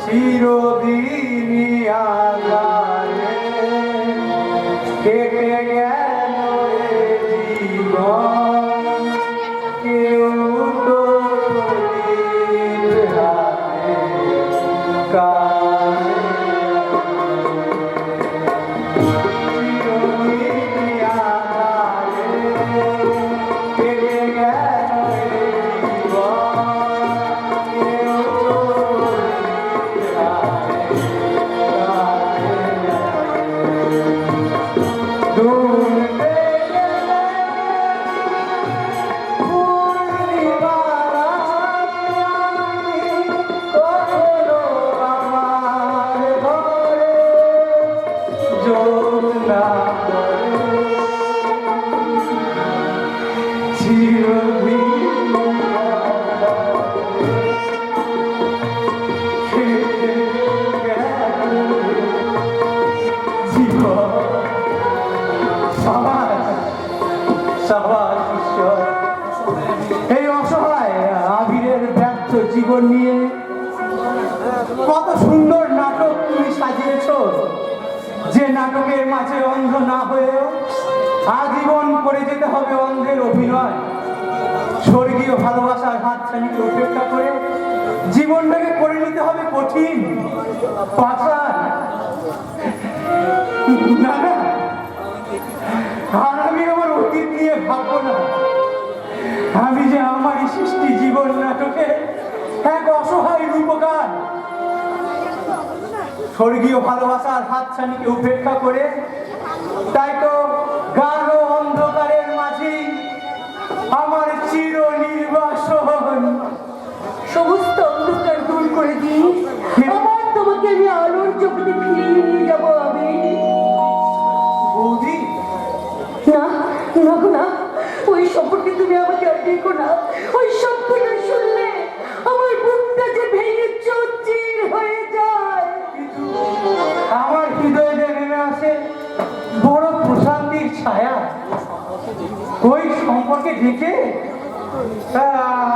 চিরদিনই আঁধারে কেটে গেল এ জীবন, কেউ তো প্রদীপ হাতে কাঁদে। চিরদিনই আঁধারে কেটে গেল এ জীবন, কেউ তো প্রদীপ হাতে কাঁদে। দূর থেকে কখনো আমার ঘরে জ্যোৎস্না পড়ে, চিরদিন কেটে গেল জীবন। সাবাস সাবাস ঈশ্বর, এই অসহায় আবিরের ব্যর্থ জীবন নিয়ে কত সুন্দর নাটক তুমি সাজিয়েছ, যে নাটকের মাঝে অন্ধ না হয়েও আজীবন করে যেতে হবে অন্ধের অভিনয়। স্বর্গীয় ভালোবাসার হাতছানিকে উপেক্ষা করে জীবনটাকে করে নিতে হবে কঠিন পাষাণ। না না, আর আমি আমার অতীত নিয়ে ভাববো না। আমি যে আমারই সৃষ্টি জীবন নাটকে এক অসহায় রূপকার। স্বর্গীয় ভালোবাসার হাতছানিকে উপেক্ষা করে তাই তো গাঢ় অন্ধকারের মাঝে আমার চির নির্বাসন। সমস্ত অন্ধকার দূর করে দিই, আবার তোমাকে আমি আলোর জগতে ফিরিয়ে নিয়ে যাবো। আমি বৌদি, না না না, ওই সম্পর্কে তুমি আমাকে আর দেখো না। ওই সম্পর্কে শুনলে আমার বুকটা যে ভেঙে চৌচির হয়ে যায়। কিন্তু আমার হৃদয়ে নেমে আসে বড় প্রশান্তির ছায়া। ওই সম্পর্কে দেখে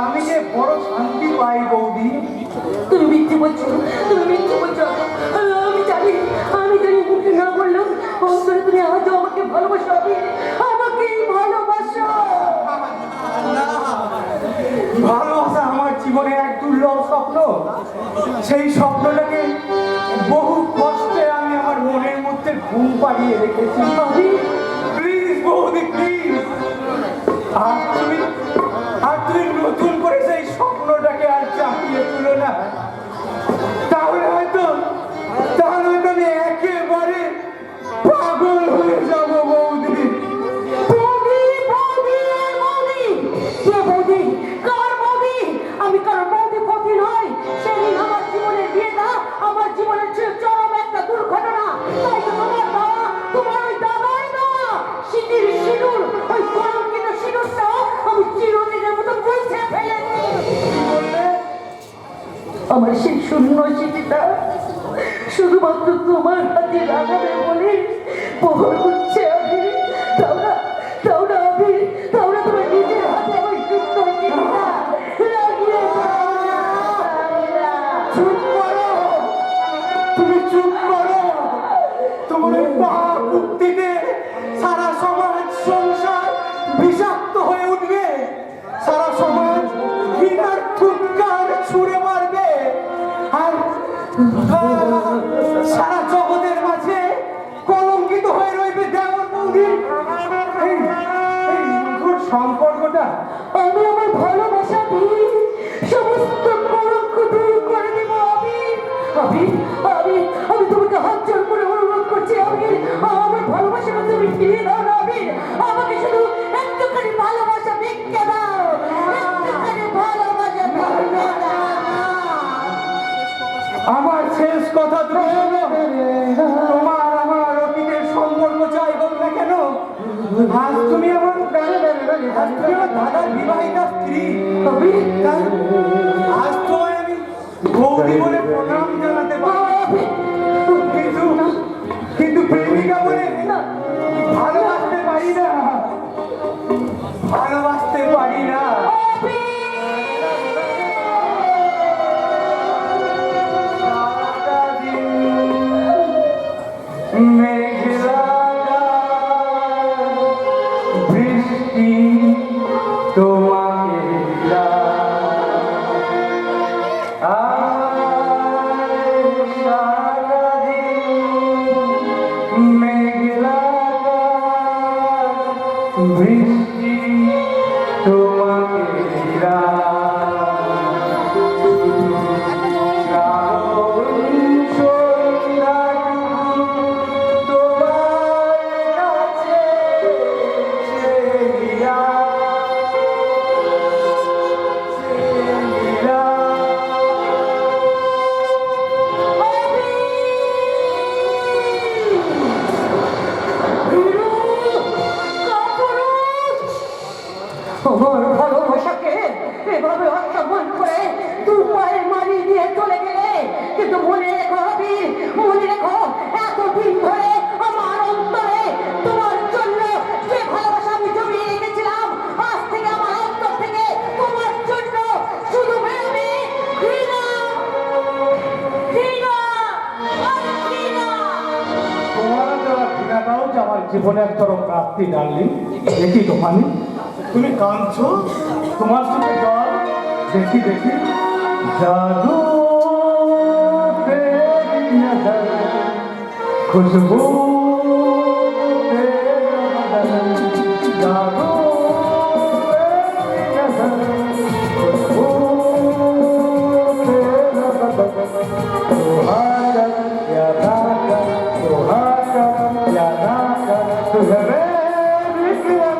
আমি যে বড় শান্তি পাই বৌদি। তুমি মিথ্যে বলছো, তুমি মিথ্যে বলছো। আমি জানি মুখে না বললাম অন্তরে তুমি আজও আমাকে ভালোবাসো। আমাকেই ভালোবাসো। ভালোবাসা আমার জীবনের এক দুর্লভ স্বপ্ন। সেই স্বপ্নটাকে বহু কষ্টে আমি আমার মনের মধ্যে ঘুম পাড়িয়ে রেখেছি। প্লিজ বৌদি, প্লিজ। আর তুমি নতুন করে সেই স্বপ্নটাকে আর চাপিয়ে তুলো না, তাহলে হয়তো আমি একেবারে পাগল হয়ে যাব বৌদি। আমি কারো বৌদি পথি নয়। সেদিন আমার জীবনের বিয়েটা আমার জীবনের চরম একটা দুর্ঘটনা। তাই তো তোমার বাবা, তোমার ওই দাদাই না সিঁথির সিঁদুর, ওই কলঙ্কিত সিঁদুরটা আমি চিরদিনের মতো মুছে ফেলেছি। আমার সেই শূন্য সিঁথিটা শুধুমাত্র তোমার হাতে লাগাবে বলে প্রহর করছে। আমি তাও না তোমার নিজের হাতে আমার শূন্য সিঁথিটা লাগিয়ে চুপ করো, তুমি চুপ করো। তোমার এই পাপ উক্তিতে সারা সমাজ সংসার বিষাক্ত হয়ে উঠবে। সারা সমাজ ঘৃণার ফুৎকার ছুঁড়ে মারবে। আর সারা জগতের মাঝে কলঙ্কিত হয়ে রইবে দেওয়ার বৌদির এই মধুর সম্পর্কটা। আমি আমার ভালোবাসা দিয়ে সমস্ত কলঙ্ক দূর করে দেব। আমি তোমাকে হাত জোর করে অনুরোধ করছি। আমার ভালোবাসাটা তুমি ফিরিয়ে দাও না। আমাকে শুধু একটুখানি ভালোবাসা ভিক্ষে দাও, একটুখানি ভালোবাসা ভিক্ষে দাও। আমার শেষ কথা তুমি শোনো। তোমার আমার অতীতের সম্পর্ক যাই হোক না কেন, আজ তুমি আমার দাদার বিবাহিতা স্ত্রী। আজ তোমায় আমি বৌদি বলে প্রণাম জানাতে পারি, কিন্তু প্রেমিকা বলে ভালোবাসতে পারি না, ভালোবাসতে পারি না। কিন্তু মনে রেখো রবি, মনে রেখো এতদিন ধরে আমার অন্তরে তোমার জন্য যে ভালোবাসা আমি জমিয়ে রেখেছিলাম, আজ থেকে আমার অন্তর থেকে তোমার জন্য শুধু বেরোবে ঘৃণা, ঘৃণা আর ঘৃণা। তোমার দেওয়া ঘৃণাটাও যে আমার জীবনে এক চরম প্রাপ্তি ডার্লিং। দেখি তোফানি, তুমি কাঁদছো, তোমার চোখে জল, দেখি দেখি। জাদু তেরি নজর, খুশবু তেরা বদন, জাদু तेरी नजर, खुशबू तेरा बदन, सुहागन या नागन, सुहागन या नागन, तू है मेरी किरण,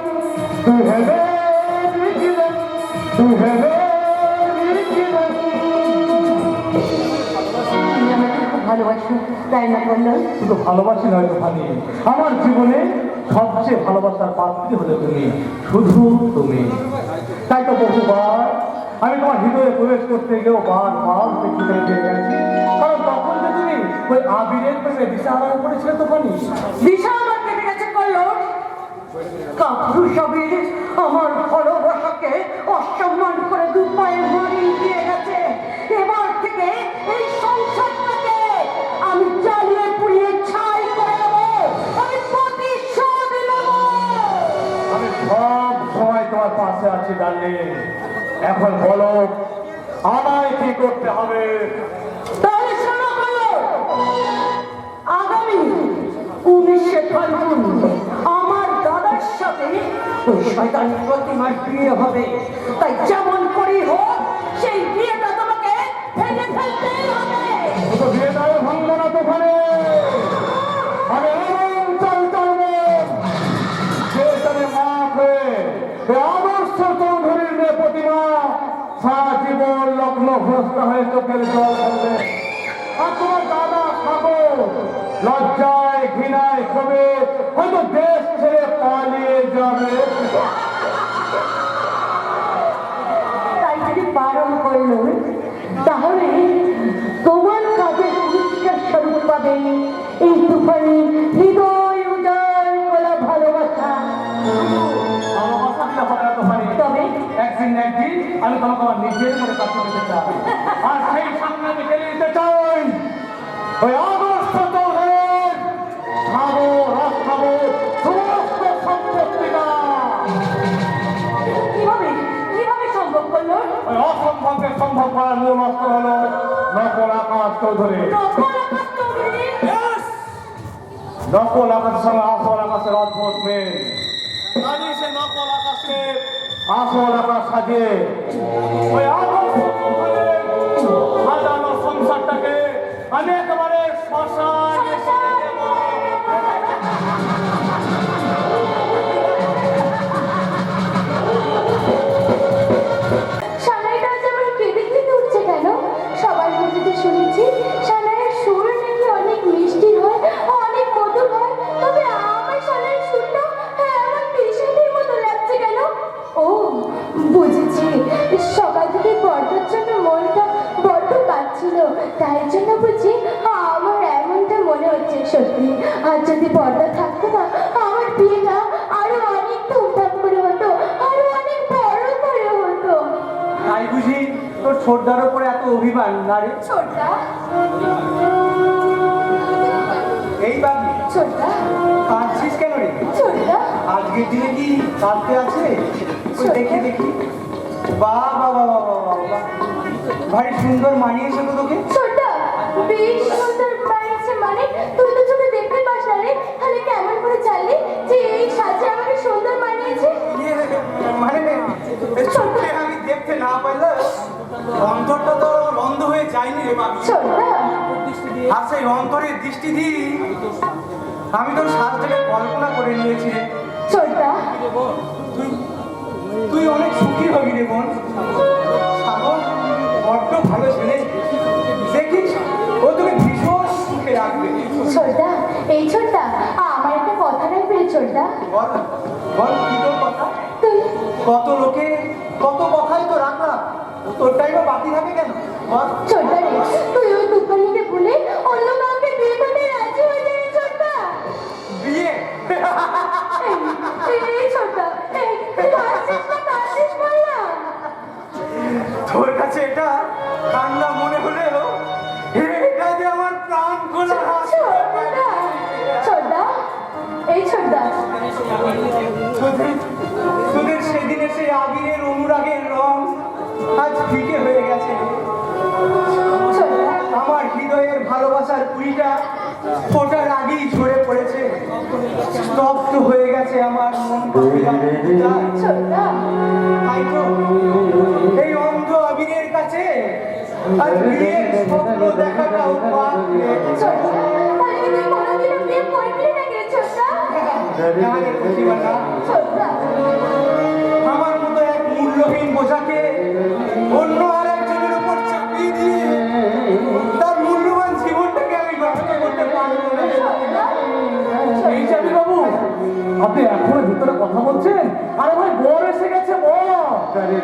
तू है मेरी किरण, तू है मेरी किरण। তুমি আমাকে খুব ভালোবাসো, তাই না বললো? শুধু ভালোবাসি নয় তোফানি, আমার জীবনে সবচেয়ে ভালোবাসার পাত্রী হলে তুমি, শুধু তুমি। তাই তো বহুবার আমি তোমার হৃদয়ে প্রবেশ করতে গিয়েও বারবার দেখতে গেছি, কারণ তখন যে তুমি ওই আবিরের প্রেমে দিশাহারা করেছিলে তোফানি। বিশাল আমার কেটে গেছে করলো কাপুরুষবীর আমার ভালোবাসাকে অসম্মান করে দু পায়ে মারিয়ে দিয়ে গেছে। এবার থেকে এই সংসারটাকে আমি জ্বালিয়ে পুড়িয়ে ছাই করে দেবো, আমি প্রতিশোধ নেব। আমি সব সময় তোমার পাশে আছি ডার্লিং। এখন বলো আমায় কি করতে হবে? তাহলে শোনো বলো, আগামী 19শে ফাল্গুন আমার দাদার সাথে ওই শয়তানি প্রতিমার বিয়ে হবে। তাই যেমন করি হোক সেই বিয়েটা তোমাকে ভেঙে ফেলতেই হবে। তো বিয়েটাও ভাঙব না তোফানি, আমি এমন চাল চলবো যে তুমি মা হয়ে এই আদর্শ চৌধুরীর মেয়ে প্রতিমা সারা জীবন লগ্ন ভ্রষ্ট হয়ে চোখের জল ফেলবে। আর তোমার দাদা সাগর লজ্জায় ঘৃণায় ক্ষোভে হয়তো দেশ ছেড়ে পালিয়ে যাবে। তাই যদি বারণ করলো, তাহলে তোমার কাজের পুরস্কার স্বরূপ পাবে এই তুফানি হৃদয় উদয় বলা ভালোবাসা। ভালোবাসা দিলে হবে না তোফানি, তবে একদিন না একদিন আমি তোমাকে আমার নিজের করে কাছে পেতে চাই, আর সেই সামনে আমি টেনে দিতে চাই ওই আদর্শ চৌধুরীর খাবো রাখাবো সমস্ত সম্পত্তিটা। কিভাবে কিভাবে সম্ভব করলো? ওই অসম্ভবকে সম্ভব করার মূল অস্ত্র হলো নকল আকাশ চৌধুরী। নকল আকাশ চৌধুরী? নকল আকাশের সঙ্গে আসল আকাশের অদ্ভুত মিল। কাজী সে নকল আকাশকে আসল আকাশ সাজিয়ে ওই আদর্শ চৌধুরীর সাজানো সংসারটাকে আমি একেবারে শ্মশানে করে দেবো। সানাইটা যেমন কেঁদে কেঁদে উঠছে কেন? সবার মুখে তো শুনেছি সানাইয়ের সুর নাকি অনেক মিষ্টি হয়, অনেক মধুর হয়, তবে আমার সানাইয়ের সুরটা এমন বিষাদের মতো লাগছে কেন? ও বুঝেছি, সকাল থেকে বর্ষার জন্য মনটা বড্ড কাঁদছিল, তাই জন্য বুঝি আমার এমনটা মনে হচ্ছে। সত্যি আর যদি পর্দা থাকতো না, আমার বিয়েটা আরো অনেক ধুমধাম করে হতো, আরো অনেক বড় করে হতো। তাই বুঝি তোর ছোটদার উপরে এত অভিমান না রে? ছোটদা, এই বাবু ছোটদা, কাঁদছিস কেন রে? ছোটদা, আজকের দিনে কি কাঁদতে আছে? ওই দেখি দেখি, বাহ বাহ বাহ বাহ বাহ বাহ বাহ। ভারী সুন্দর মানিয়েছে তো তোকে। ছোটদা, বেশ সুন্দর বানিয়েছে মানে? তুই তো চোখে দেখতে পাস না রে, তাহলে কেমন করে জানলি যে এই সাজে আমাকে সুন্দর মানিয়েছে? ইয়ে, মানে চোখে আমি দেখতে না পারলে অন্তরটা তো বন্ধ হয়ে যায়নি রে বাবু। ছোটদা, আর সেই অন্তরের দৃষ্টি দিয়ে আমি তোর সাজটাকে কল্পনা করে নিয়েছি রে। ছোটদা, তুই তুই অনেক সুখী হবি রে বোন। সাগর বড্ড ভালো ছেলে, দেখিস ও তোকে ভীষণ সুখে রাখবে। ছোটদা, এই ছোটদা, আমার একটা কথা রাখবে রে ছোটদা। বল বল কি তোর কথা? তুই কত লোকে কত কথাই তো রাখলাম, তোরটাই বা বাকি থাকে কেন? বল। ছোটদা রে, তুই ওই তুফানিকে তোদের সেদিনে সেই আবিরের অনুরাগের রং আজ ফিকে হয়ে গেছে। আমার হৃদয়ের ভালোবাসার কুড়িটা ফোটার আগেই ঝরে পড়েছে, স্তব্ধ হয়ে গেছে আমার মন। তাই তো এই অন্ধ আবিরের কাছে আজ বিয়ের স্বপ্ন দেখাটাও পাপ রে। জানে প্রতিমাটা, আমার মতো এক মূল্যহীন বোঝাকে অন্য আর একজনের উপর চাপিয়ে দিয়ে তার মূল্যবান জীবনটাকে আমি নষ্ট করতে পারবো না। এই চাবি বাবু, আপনি এখনো ভিতরে কথা বলছেন? আরে ভাই, বর এসে গেছে, বর।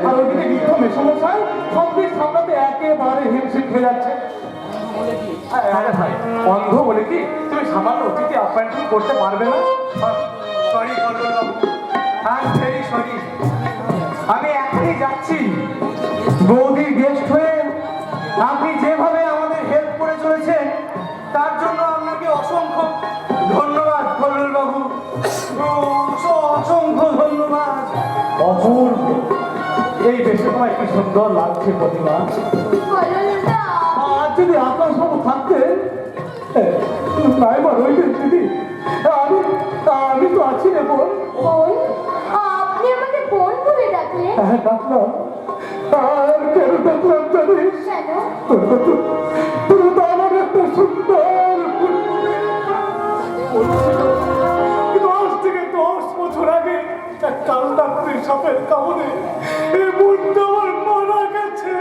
আর ওইদিকে বৃদ্ধ মেসমশাই সব দিক সামলাতে একেবারে হিমশিম খেয়ে যাচ্ছে। আরে ভাই, অন্ধ বলে কি তুমি সামান্য অতিথি আপ্যায়ন করতে পারবে না? সরি কল্পনাবাবু, আই এম ভেরি সরি। আমি এখনই যাচ্ছি। বৌদির গেস্ট হয়ে আপনি যেভাবে আমাদের হেল্প করে চলেছেন তার জন্য আপনাকে অসংখ্য ধন্যবাদ কল্লোলবাবু, অসংখ্য ধন্যবাদ। অপূর্ব, এই বেশে তোমায় কি সুন্দর লাগছে প্রতিমা। আর যদি আকাশবাবু থাকতেন, নাইবার রইলেন দিদি, আমি তো আছি রে বোন। বোন? আপনি আমাকে বোন বলে ডাকলেন? হ্যাঁ, ডাকলাম। আর কেন ডাকলাম জানিস? কেন? তুমি তো আমার একটা সুন্দর কিন্তু আজ থেকে 10 বছর আগে এক কাল রাত্রির সাপের কামড়ে এই বোনটা আমার মারা গেছে।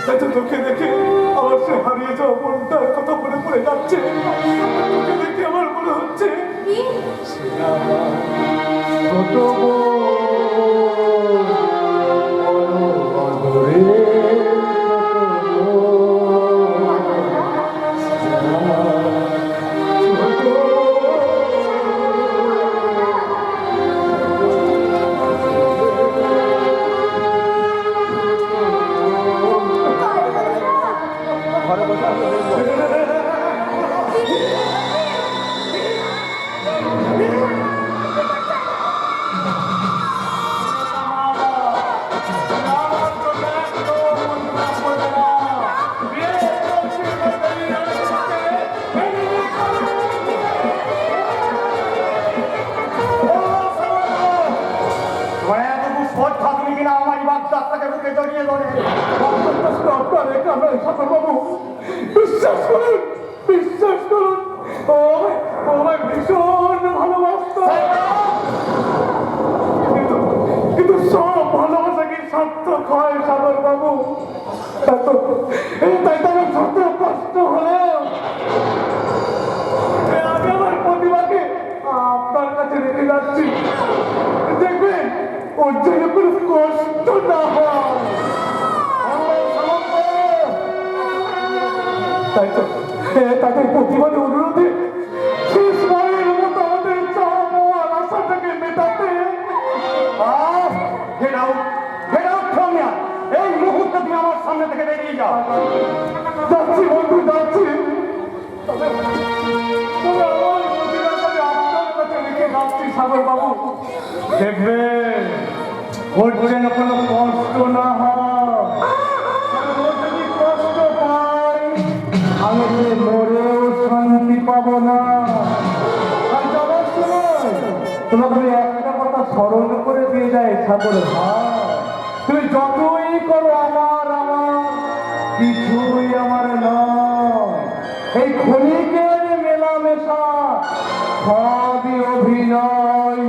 তাই তো তোকে দেখে আমার সে হারিয়ে যাওয়া বোনটার কথা মনে পড়ে যাচ্ছে। তোকে দেখে আমার মনে হচ্ছে কি? ছোট বোন, বড় আদরের ছোট বিশ্বাস করুন, বিশ্বাস করুন, ও আমায় ভীষণ ভালোবাসত। কিন্তু সব ভালোবাসা কি সার্থক হয় সাগর বাবু? তাই তো আমার ছোট কষ্ট হলেও আমি আমার প্রতিভাকে আপনার কাছে রেখে যাচ্ছি। দেখবেন ওর জন্য কোনো কষ্ট না হয়। তাদের প্রতিবাদে অনুরোধে শেষবারের মতো আমাদের চাওয়া আশাটাকে মেটাতে এই মুহূর্তে তুমি আমার সামনে থেকে বেরিয়ে যাও। যাচ্ছি বন্ধু, যাচ্ছি। সাগর বাবু, দেখবেন ওর যেন কোনো কষ্ট না হয়। যদি কষ্ট পাই আমি মরেও শান্তি পাবো না। আর যাবার সময় তোমাকে একটা কথা স্মরণ করে দিয়ে যায় সাগর ভাই, তুমি যতই করো আমার কিছুই আমার নয়। এই ক্ষণিকের মেলামেশা সবই অভিনয়,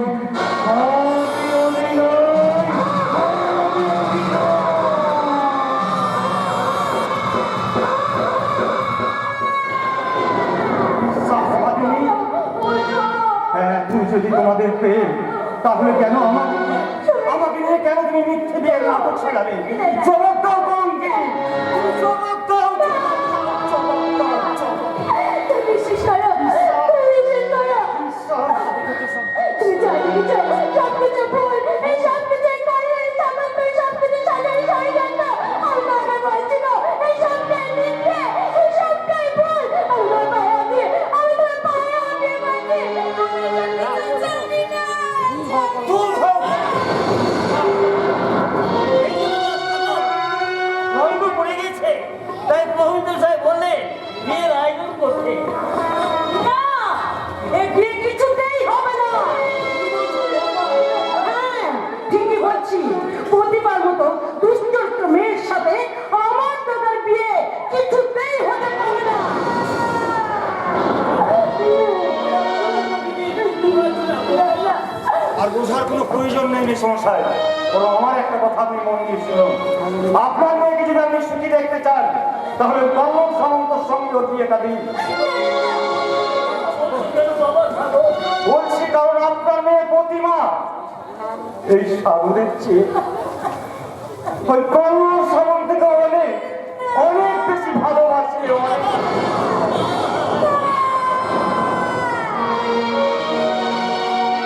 সবই অভিনয়। তুমি যদি তোমাদের প্রেম, তাহলে কেন আমাকে নিয়ে কেন তুমি মিথ্যে দিয়ে নাটক ছেড়াবে? জবাব দাও কলঙ্কি, জবাব দাও। তুমি জানি সবকিছু ভুল, এই সবকিছু সবকিছু সাজানো ষড়যন্ত্র। আমি বারবার বলছি তো, এই সবটাই মিথ্যে, এই সবটাই ভুল। আমি তোমার পায়ে তাই প্রভৃত সাহেব বললে বিয়ের আয়োজন করতে। না, এ বিয়ে কিছুতেই হবে না। হ্যাঁ, ঠিকই বলছি। প্রতিবার মতো দুশ্চরিত্র মেয়ের সাথে আমার দাদার বিয়ে কিছুতেই হতে পারে না। আর বোঝার কোনো প্রয়োজন নেই সমস্যায়। বরং আমার একটা কথা আপনি মন দিয়ে শুনুন। আপনার মেয়েকে যদি আপনি সুখী দেখতে চান তাহলে পল্লব সামন্তর সঙ্গে ওর বিয়েটা দিন। বলছি কারণ আপনার মেয়ে প্রতিমা এই সাগরের চেয়ে ওই পল্লব সামন্তকে অনেক অনেক বেশি ভালোবাসে।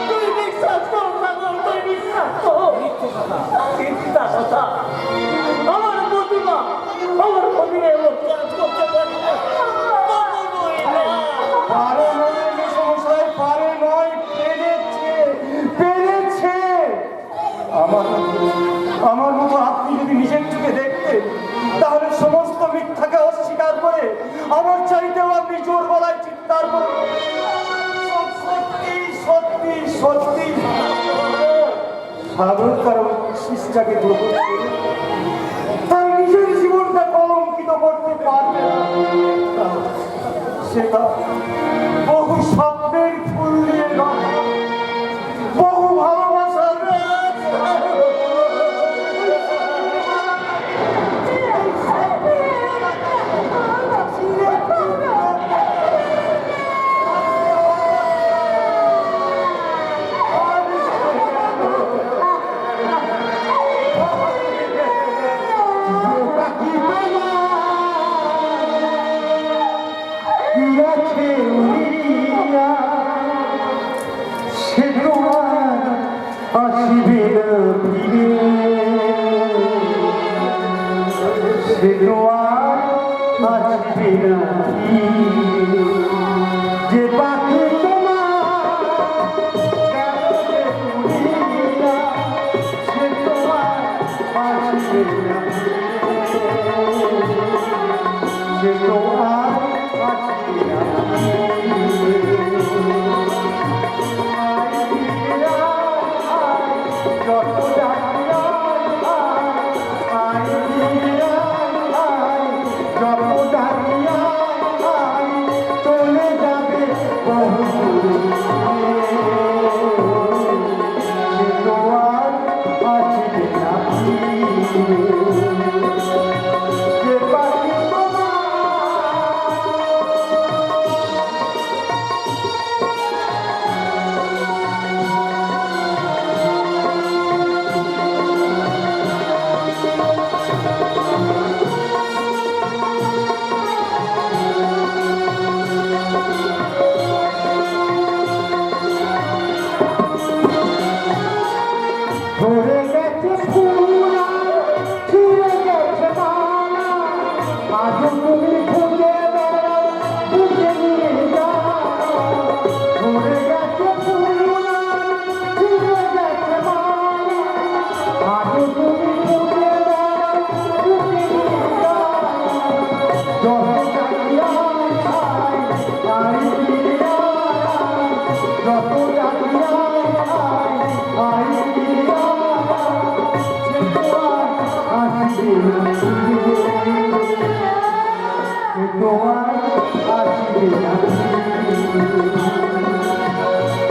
তুই বিশ্বাস কর সাগর, তুই বিশ্বাস কর। মিথ্যা কথা। আমার প্রতিমা আমার মনে কাজ করতে পারে না। কখনোই না। পারে নয় সমস্যায় পারে নয়, পেরেছে পেরেছে। আমার মতো আপনি যদি নিজের চোখে দেখতেন তাহলে সমস্ত মিথ্যাকে অস্বীকার করে আমার চাইতেও আপনি জোর গলায় চিৎকার করে সব সত্যি সত্যি সত্যি সাগর কারণ শিষ্টাকে গ্রহণ করে তার নিজের জীবনটা কলঙ্কিত করতে পারবে না। সেটা বহু স্বপ্নের ফুল দিয়ে নয়, বহু ভালোবাসার সে তোমার আসিবে না ফিরে, সে তোমার আসিবে না ফিরে। যে পাখি তোমার গেল যে উড়িয়া, সে তোমার আসিবে না ফিরে, সে তোমার আসিবে না ফিরে। চলে যাবে তোমার আসবে না যে পাখি ধরে গেছে পুরা, ছিঁড়ে গেছে মালা, আজও তুমি খুঁজে বেড়াও, বুঝে নিয়ে যাও। ধরে গেছে পুরা, ছিঁড়ে গেছে মালা, আজও তুমি খুঁজে বেড়াও, বুঝে নিয়ে যাও। যত জানিয়া খাই, তাই ফিরে আয়, যত জানিয়া খাই, তাই ফিরে আয়। তোমার আসবে না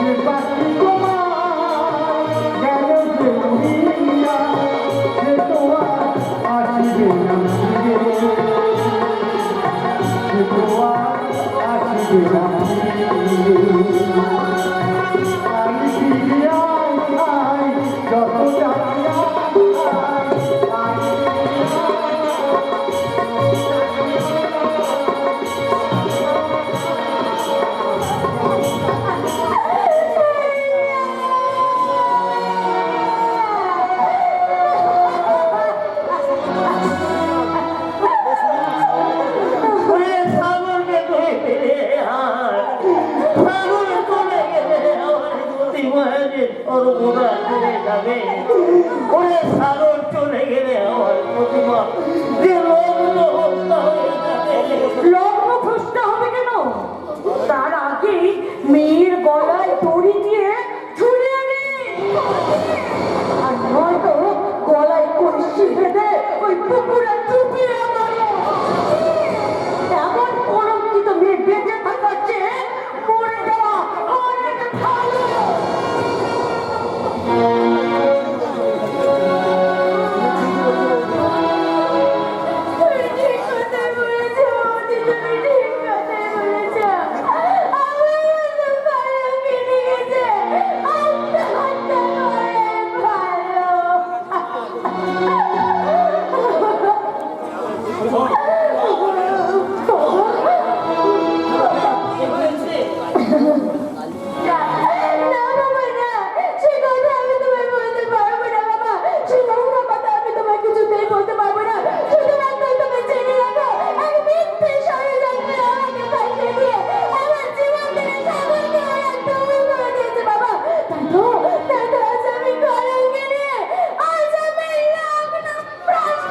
যে পাখি তোমার গেল যে উড়িয়া, সে তোমার আসবে না সে তোমার আসবে না। আমি ফিরে আই যত জানিয়া ওরে সাগরকে ধরে আয়, সাগর চলে না বাবা না, সে কথা আমি তোমায় বলতে পারবো না বাবা, সে নোংরা কথা আমি তোমায় কিছুতেই বলতে পারবো না। শুধুমাত্র তুমি জেনে রাখো, এক মিথ্যে ষড়যন্ত্রে আমাকে ফাঁসিয়ে দিয়ে আমার জীবন থেকে সাগরকে আর তুমি করে দিয়েছে বাবা। তাই তো আজ আমি কলঙ্কে নিয়ে আজ আমি লগ্ন ভ্রষ্ট।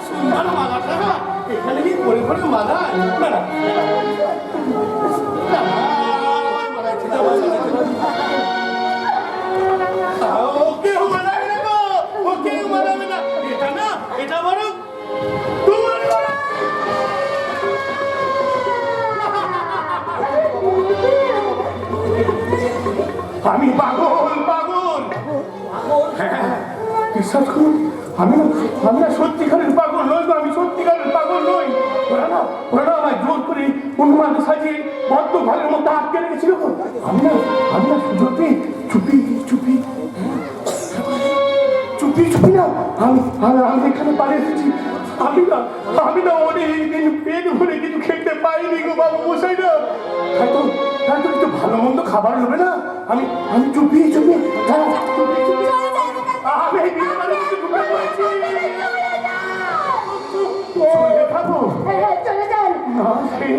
সুন্দর মালাটা এখানে কি পরে পরে মালা না না ওকে মানাবে না গো, ওকে মানাবে না, এটা না এটা বরং তোমার মালা। আমি পাগল পাগল হ্যাঁ, বিশ্বাস করুন আমি না সত্যিকারের পাগল নই গো, আমি সত্যিকারের পাগল নই। ওরা না আমায় জোর করে অনুমান সাজিয়ে বদ্ধ ঘরের মধ্যে আটকে রেখেছিল গো। আমি না সুযোগে চুপি চুপি চুপি চুপি না আমি এখানে পালিয়ে এসেছি। আমি না অনেক দিন পেট ভরে কিছু খেতে পাইনি গো বাবু মশাই না। তাই তো কিছু ভালো মন্দ খাবার নেবে না, আমি চুপি চুপি আমি এই বিয়ে বাড়িতে ঢুকে পড়েছি। চলে যাবো হ্যাঁ, চলে যান। না সে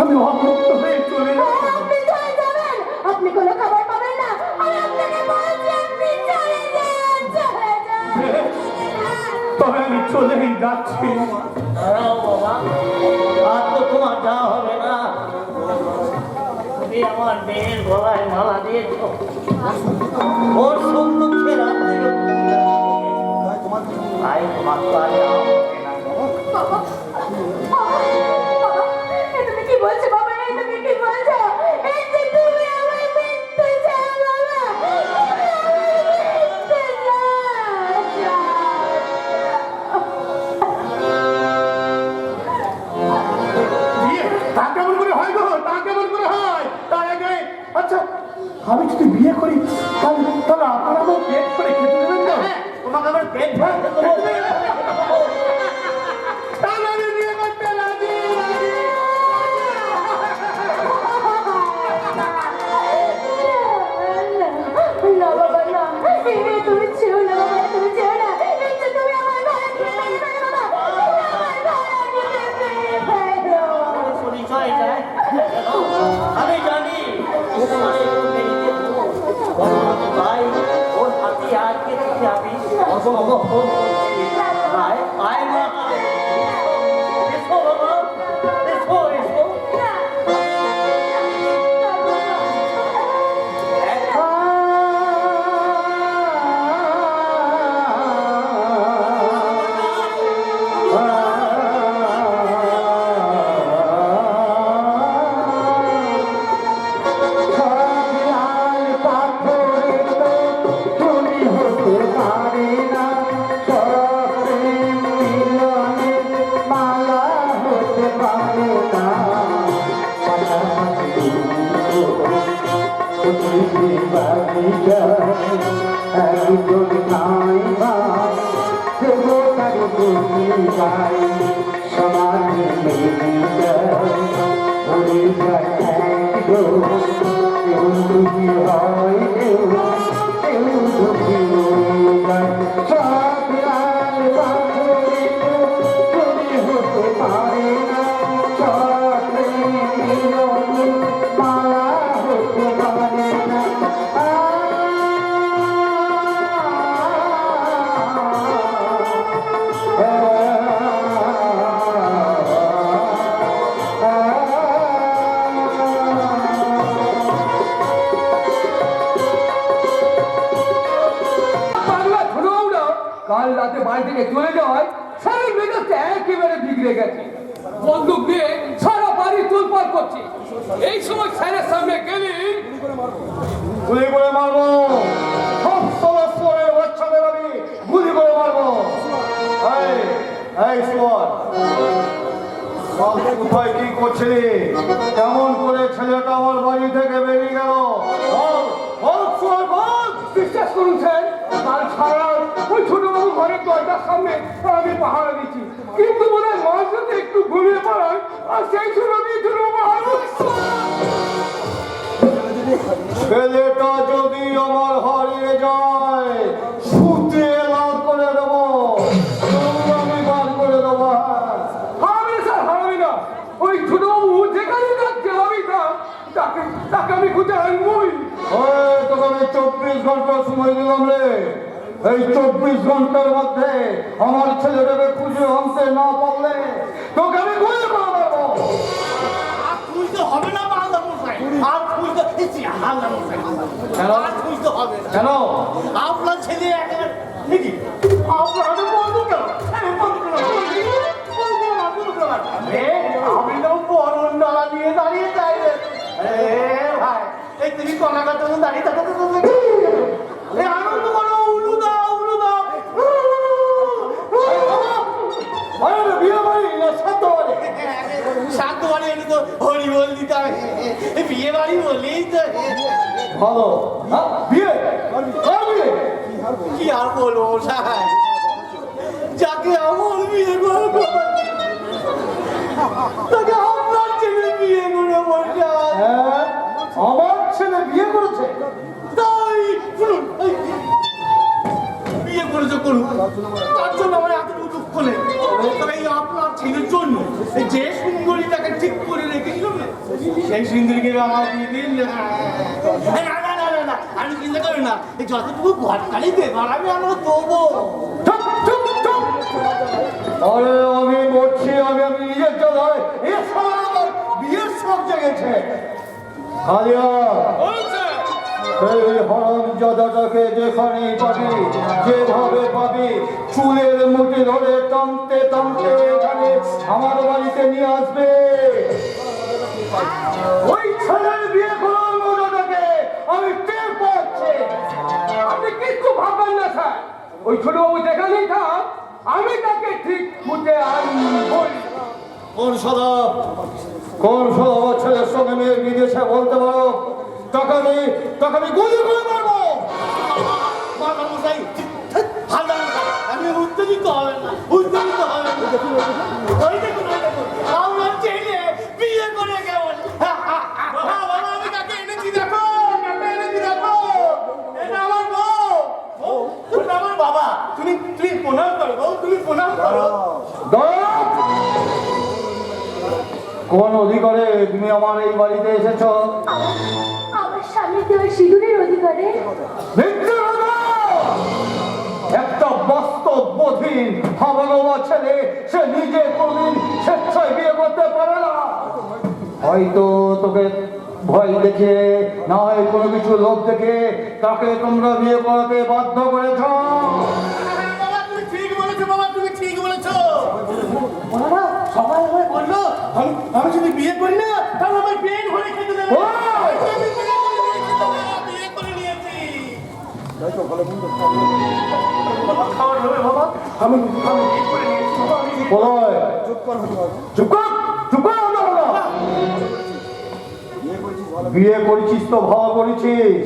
আমি অভুক্ত হয়ে চলে যাবো। আপনি চলে যাবেন, আপনি কোনো খবর পাবেন না। আমি আপনাকে বলছি আপনি চলে যান, চলে যান। তবে আমি চলেই যাচ্ছি। দাঁড়াও বাবা, আর তো তোমার যাওয়া হবে না। তুমি আমার মেয়ের গলায় মালা দিয়েছ, ওর সুখ দুঃখের ভাই তোমার তো আর যাওয়া হবে না। বাবা, এ তুমি কি বলছো বাবা? এ তুমি কি বলছো? এই যে তুমি আমার মৃত্যু চাও বাবা, তুমি আমার মৃত্যু বিয়ে তা কেমন করে হয় গো, তা কেমন করে হয়? তার আগে আচ্ছা আমি যদি বিয়ে করি তাহলে আপনারা আমার পেট করে খেতে দেবেন না? তোমাকে আমার পেট ভরতে দেবো। তাহলে আমি বিয়ে করতে রাজি রাজি। না বাবা না, এই তুমি ছিল না বাবা, তুমি ছিল না। এই যে তুমি আমার ঘরে ফিরে ফেলো বাবা, তুমি আমার ঘরে ফিরে ফেলো। পরিচয় যায় আমি জানি তোমার এই মেয়েকে ভাই ওর হাতে আজকে থেকে আমি অসম্ভব আয় আয় মা এসো বাবা এসো এসো কাল রাতে বাড়ি থেকে চলে যাওয়ায় সারা মেজাজটা একেবারে বিগড়ে গেছে। বন্দুক দিয়ে সারা বাড়ি তোলপাড় করছে। এই সময় স্যারের সামনে গেলে গুলি করে মারবো, সব সমস্যের বাচ্চাদের আমি গুলি করে মারবো। এই সুমন, কোথায় কি করছিলি? কেমন করে ছেলেটা আমার বাড়ি থেকে বেরিয়ে গেল? বল, বল সুমন, বল। বিশ্বাস করুন স্যার, ঘরের দরজার সামনে আমি পাহারা দিচ্ছি, কিন্তু মনে হয় মাঝ রাতে একটু ঘুমিয়ে পড়ায় আর সেই সময় দিয়েছিল ছেলেটা যদি আমার হারিয়ে যায় সূত্রে লাল করে দেবো, আমি বার করে দেবো। হারাবে স্যার, হারাবে না। ওই ছোট বাবু যেখানে যাচ্ছে আমি তাকে আমি খুঁজে আনবই। তোকে আমি 24 ঘন্টা সময় দিলাম রে। এই 24 ঘন্টার মধ্যে আমার ছেলেটাকে খুঁজে আনতে না পারলে তোকে আমি গুলি করে দেবো। আর খুঁজতে হবে না মালদা মশাই, আর খুঁজতে হালদা মশাই, আর খুঁজতে হবে না। কেন? আপনার ছেলে একেবারে নাকি আপনার হাতে বন্ধু কেন? আমি তো বড় ডালা নিয়ে দাঁড়িয়ে যাই রে। ভাই এই তুমি কলাকার জন্য দাঁড়িয়ে থাকো তো এই আনন্দ করো, উলু দাও, উলু দাও। বিয়ে বাড়ি না সাধ্য বাড়ি? সাত বাড়ি এনে তো হরি বল দিতে হবে, বিয়ে বাড়ি বলেই তো। ভালো বিয়ে বিয়ে কি আর বলবো সাহেব, যাকে আমার বিয়ে করবো তাকে আপনার ছেলে বিয়ে করে বসে আছে। হ্যাঁ, আমার ছেলে বিয়ে করেছে। তাই শুনুন, এই বিয়ে করেছে করুন, তার জন্য আমার এতটুকু দুঃখ নেই। তবে এই আপনার ছেলের জন্য এই যে সুন্দরীটাকে ঠিক করে রেখেছিলাম না, সেই সুন্দরীকে আমার দিয়ে দিন। না না না না না, আমি চিন্তা করি না, এই যতটুকু ঘটকালি দেবার আমি আমরা দেবো। চুপ চুপ চুপ। আরে আমি বলছি, আমি নিজের চলায় আমার বিয়ের সব জেগেছে। আলিয়া এই হারামজাদাটাকে যেখানেই পাবি, যেভাবে পাবি, চুলের মুঠি ধরে টানতে টানতে এখানে আমার বাড়িতে নিয়ে আসবে। ওই ছেলের বিয়ে করার মজাটাকে আমি টের পাচ্ছি। আপনি কিচ্ছু ভাববেন না স্যার, ওই ছোট বাবু যেখানেই থাক আমি তাকে ঠিক মুঠে আনবই। কোন সদা আমার ছেলের সঙ্গে মেয়ের বিদেশে বলতে পারো, টাকা নেই, টাকা আমি গুলি করে মারবো। মাথা মশাই, হালদা মশাই, আমি উত্তেজিত হবেন না, উত্তেজিত হবেন না। ওই দেখুন, ওই দেখুন, আমার ছেলে বিয়ে করে কেমন। বাবা, আমি কাকে এনেছি দেখো, কাকে এনেছি দেখো। এটা আমার বউ, ওটা আমার বাবা। তুমি প্রণাম করো বউ, তুমি প্রণাম করো। কোন অধিকারে তুমি আমার এই বাড়িতে এসেছো? আমার স্বামীর দেওয়া সিঁদুরের অধিকারে। মিথ্যে কথা! একটা বাস্তববোধীন হাবাগোবা ছেলে সে নিজে কোনদিন স্বেচ্ছায় বিয়ে করতে পারে না। হয়তো তোকে ভয় দেখে, না হয় কোনো কিছু লোভ দেখে তাকে তোমরা বিয়ে করাতে বাধ্য করেছ। বাবা, তুমি ঠিক বলেছো, বাবা, তুমি ঠিক বলেছো। বাবা, সবাই আমায় বললো আমি যদি বিয়ে করি না তাহলে আমার পেট ভরে খেতে দেবে। আমি বিয়ে করে নিয়েছি। বাবা, খাওয়ার হবে বাবা, আমি বিয়ে করে নিয়েছি বাবা, আমি বলয়, চুপ কর, চুপ কর, চুপ কর। বিয়ে করেছিস তো ভালো করেছিস,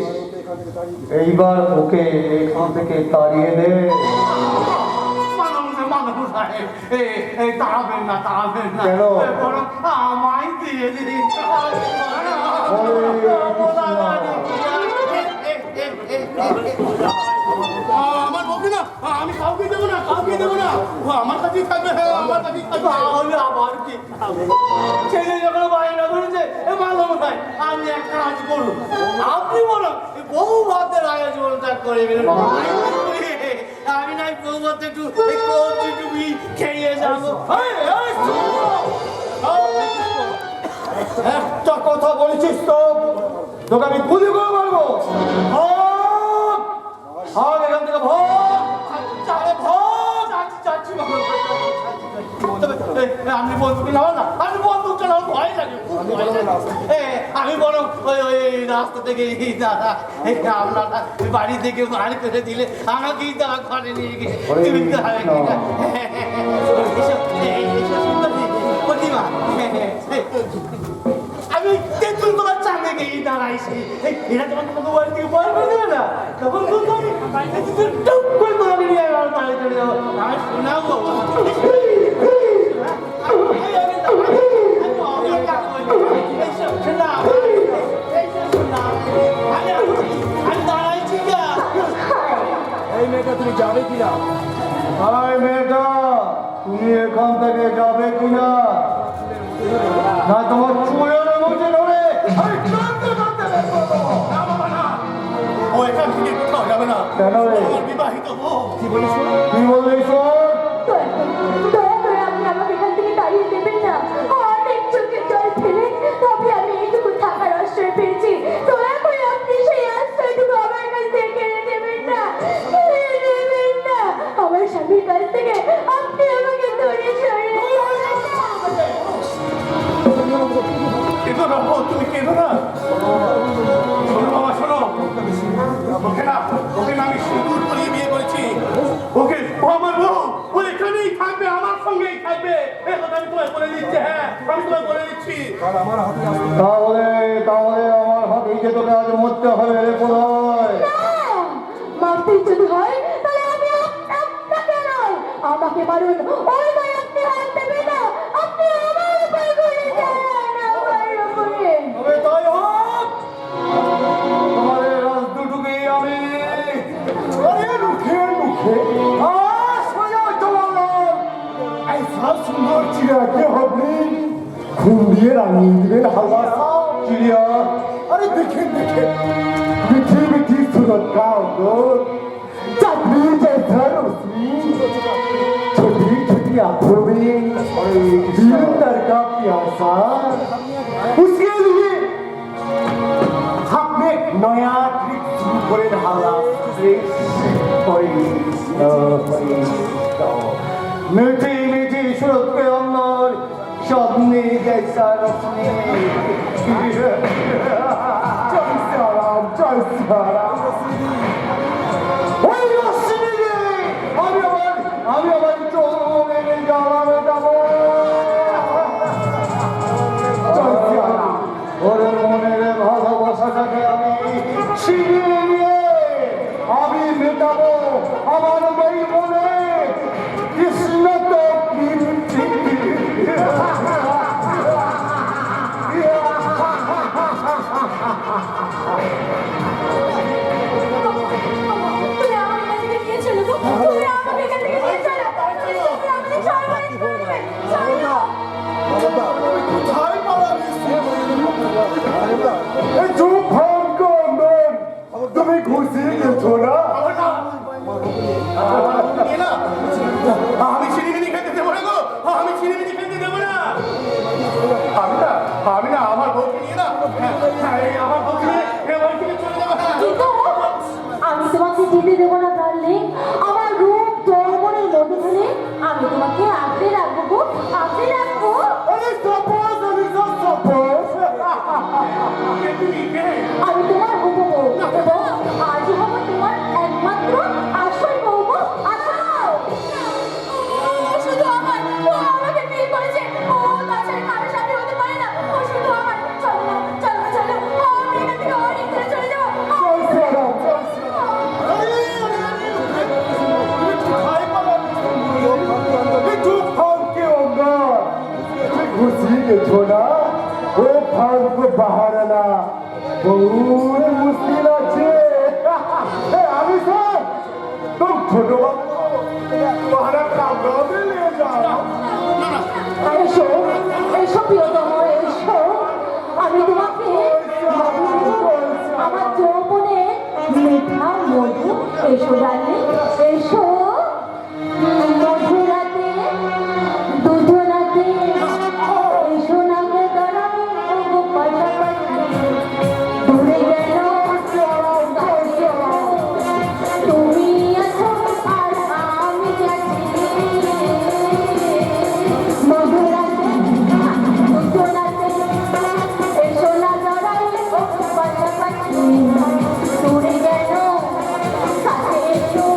এইবার ওকে এখান থেকে তাড়িয়ে দে। তাড়াবেন না, তাড়াবেন না, কেন? বরং আমায় দিয়ে দিন। আমার বউকে না আমি কাউকে দেবো না, কাউকে দেবো না, ও আমার কাছেই থাকবে, আমার কাছেই থাকবে। তাহলে আবার কি ছেলে যখন বাইরে করেছে ভালো নয়, আমি একটা কাজ করুন, আপনি বলো বহু ভাতের আয়োজনটা করে গেলেন, আমি নাই বউ ভাত একটু একটু খেয়ে যাবো। একটা কথা বলেছিস তো, তোকে আমি গুলি করে মারবো। ভাগ এখান থেকে, আপনি বন্দুক নাও না, আপনি বন্দুক চালাও, ভয় লাগে, খুব ভয় লাগে। আমি বরং ওই রাস্তা থেকে আপনার বাড়ি থেকে বাড়ি করে দিলে আমাকেই তারা ঘরে নিয়ে গিয়ে তুলতে হবে কিনা। প্রতিমা, আমি তেঁতুল তোমার চাঁদে গিয়ে দাঁড়াইছি, এরা যখন তোমাকে বাড়ি থেকে বল করে দেবে না, তখন কিন্তু আমি টুক করে তোমাকে নিয়ে আমার বাড়ি চলে আমি শোনাবো এই মেয়েটা তুমি যাবে কিনা? আয় মেয়েটা, তুমি এখান থেকে যাবে কিনা? না তোমার চুয়ের মধ্যে ধরে আমি টানতে টানতে বের করে দেবো। ও এখান থেকে কোথাও যাবে না। কেন রে? আমার বিবাহিত বউ। কি বলিস শোন? দয়া করে আপনি আমাকে এখান থেকে তাড়িয়ে দেবেন না। অনেক চোখের জল ফেলে তবে আমি এইটুকু থাকার আশ্রয় পেয়েছি। দয়া করে আপনি সেই আশ্রয়টুকু আমার কাছ থেকে কেড়ে নেবেন না। কেড়ে নেবেন না। আমার স্বামীর কাছ থেকে আপনি আমাকে দূরে সরিয়ে কেঁদো না বউ, তুমি কেঁদো না। শোনো বাবা, শোনো। ওকে না আমি সিঁদুর পরিয়ে বিয়ে করেছি। ওকে ও আমার বউ, ও এখানেই থাকবে, আমার সঙ্গেই থাকবে। এ কথা আমি তোমায় বলে দিচ্ছি। হ্যাঁ, আমি তোমায় বলে দিচ্ছি। তাহলে আমার হাতে যে তোকে আজ মরতে হবে রে প্রলয়। মারতে যদি হয় তাহলে আমি আপনাকে নয়, আমাকে মারুন। ওই নয়, আপনি হাত দেবেন না। আপনি আমার উপর ঘুরে যান, আমার উপরে। তবে তাই হোক, তোমার এই রাত দুটুকে আমি মুখে সোজা চলালাম। ऐसा सुंदर चिड़िया के हमने खून दिए रानी दिए हवा चिड़िया। अरे देखे मीठी मीठी सूरत का अंदर चटनी जैसा रोशनी, छोटी छोटी आंखों में दिलदार का प्यासा। उसके लिए हमने एक नया ट्रिक शुरू করে ঢালা। मीठी मीठी सूरत के अंदर चांदनी जैसा रोशनी। जय सियाराम। ওই রশ্মি রে, আমি আবার চলে যাবো। জয় সিয়ারাম। ওর মনের ভালোবাসাটাকে আমি ছিনিয়ে নিয়ে আমি মেটাবো আমার মেয়ে মনে কৃষ্ণ তো কীর্তি। তুমি আমাকে এখান থেকে নিয়ে চলো গো। তুমি আমাকে এখান থেকে নিয়ে চলো। তুমি আমাদের সর্বনাশ করবে। চলো। কোথায় পালাবি? এই চুপ ভাগ্য নন, তুমি ঘুষিয়ে গেছো না? আমি চিনিমিনি খেতে দেবো না গো। আমি চিনিমিনি খেতে দেবো না। আমি না আমার বউকে নিয়ে না, আমার বউকে নিয়ে এ বাড়ি থেকে চলে যাবো না। কিন্তু আমি তোমাকে যেতে দেবো না ডার্লিং। আমার রূপ যৌবনের মধ্যে আমি তোমাকে আঁকড়ে রাখবো গো, আঁকড়ে রাখবো। আরে সাপোজ কে তুমি, কে? আমি তোমার হবো গো, এবং আজই হবো তোমার একমাত্র আসল বউ গো। আসল শুধু আমার, ও আমাকে বিয়ে করেছে। ও তাছাড়া কারোর সাথে হতে পারে না। ও শুধু আমার। চলো না, চলো না, চলো। আমি এখান থেকে অনেক দূরে চলে যাবো। ঘুষিয়ে গেছো না? ও ভাগ্য বাহারানা বহু মুশকিল আছে। আমি স্যার তুম ছোট বাবু বাহারা কামড়াতে নিয়ে যাও। এসো, এসো প্রিয়তম, এসো। আমি তোমাকে আমার যৌবনে মিঠা মধু, এসো ডার্লিং, এসো। মধুরাতে, দুধরাতে, এসো না গো দাঁড়াও, গো পাশাপাশি। দূরে গেল তুমি আছো আর আমি যাচ্ছি। মধুরাতে, দুধরাতে, এসো না দাঁড়াও, গো পাশাপাশি। দূরে গেল কাছে এসো।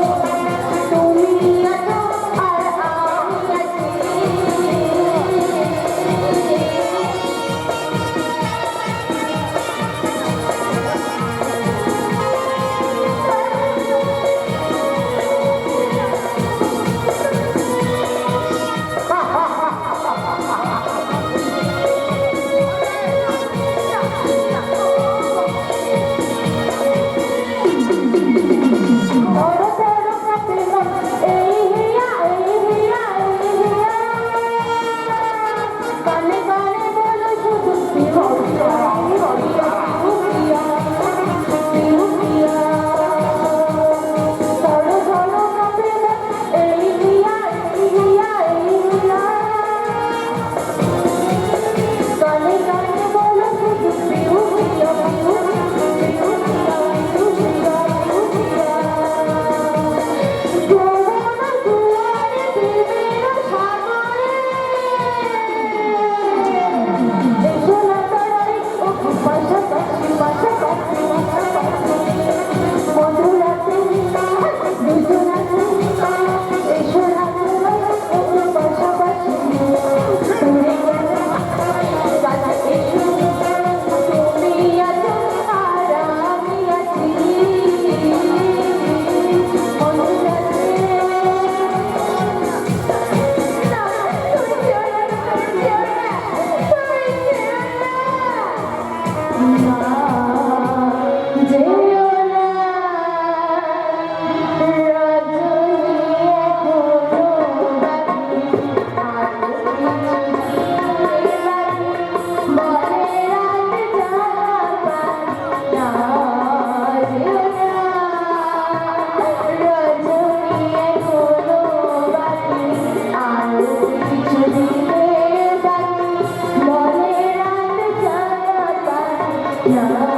না